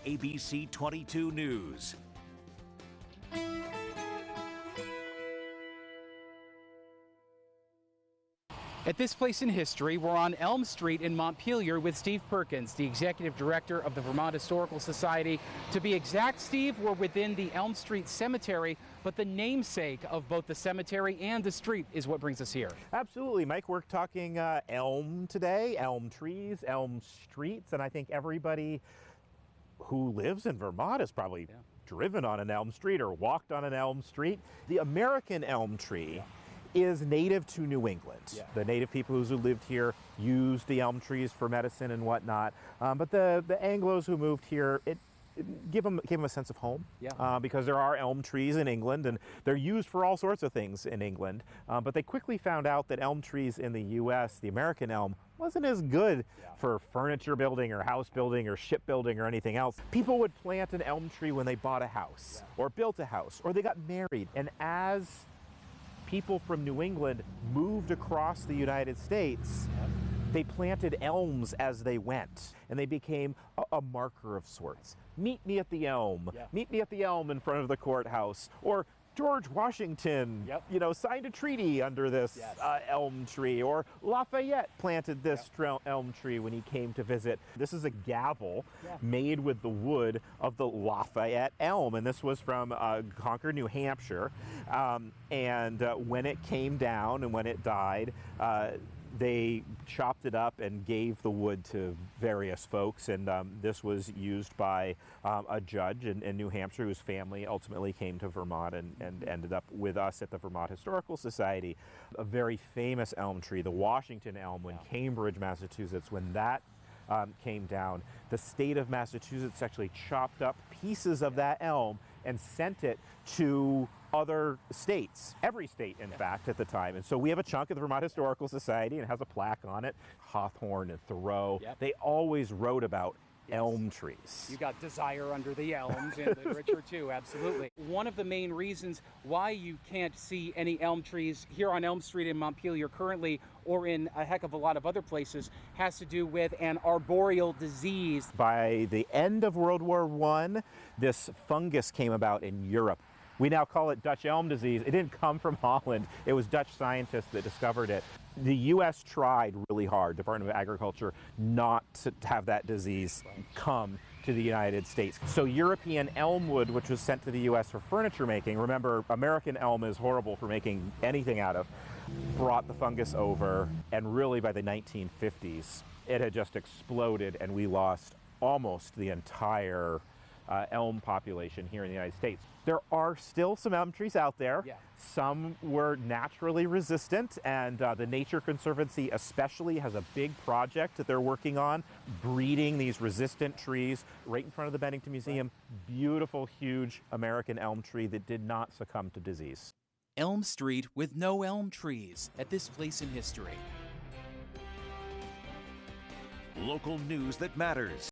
ABC 22 News. At this place in history, we're on Elm Street in Montpelier with Steve Perkins, the executive director of the Vermont Historical Society. To be exact, Steve, we're within the Elm Street Cemetery, but the namesake of both the cemetery and the street is what brings us here. Absolutely, Mike. We're talking elm today, elm trees, elm streets, and I think everybody who lives in Vermont has probably driven on an elm street or walked on an elm street. The American elm tree is native to New England. The native people who lived here used the elm trees for medicine and whatnot. But the Anglos who moved here, it gave them a sense of home. Because there are elm trees in England and they're used for all sorts of things in England. But they quickly found out that elm trees in the US, the American elm, wasn't as good for furniture building or house building or shipbuilding or anything else. People would plant an elm tree when they bought a house or built a house or they got married. And as people from New England moved across the United States, they planted elms as they went, and they became a marker of sorts. Meet me at the elm. Meet me at the elm in front of the courthouse. Or George Washington, signed a treaty under this elm tree. Or Lafayette planted this elm tree when he came to visit. This is a gavel made with the wood of the Lafayette elm, and this was from Concord, New Hampshire. And when it came down and when it died, they chopped it up and gave the wood to various folks, and this was used by a judge in New Hampshire whose family ultimately came to Vermont and ended up with us at the Vermont Historical Society. A very famous elm tree, the Washington elm, in Cambridge, Massachusetts, when that came down, the state of Massachusetts actually chopped up pieces of that elm and sent it to other states, every state in fact at the time. And so we have a chunk of the Vermont Historical Society and it has a plaque on it. Hawthorne and Thoreau, they always wrote about elm trees. You got Desire Under the Elms in literature too, absolutely. One of the main reasons why you can't see any elm trees here on Elm Street in Montpelier currently, or in a heck of a lot of other places, has to do with an arboreal disease. By the end of World War I, this fungus came about in Europe. We now call it Dutch elm disease. It didn't come from Holland. It was Dutch scientists that discovered it. The U.S. tried really hard, Department of Agriculture, not to have that disease come to the United States. So European elm wood, which was sent to the U.S. for furniture making, remember, American elm is horrible for making anything out of, brought the fungus over, and really by the 1950s, it had just exploded and we lost almost the entire elm population here in the United States. There are still some elm trees out there. Some were naturally resistant, and the Nature Conservancy especially has a big project that they're working on, breeding these resistant trees right in front of the Bennington Museum. Beautiful, huge American elm tree that did not succumb to disease. Elm Street with no elm trees at this place in history. Local news that matters.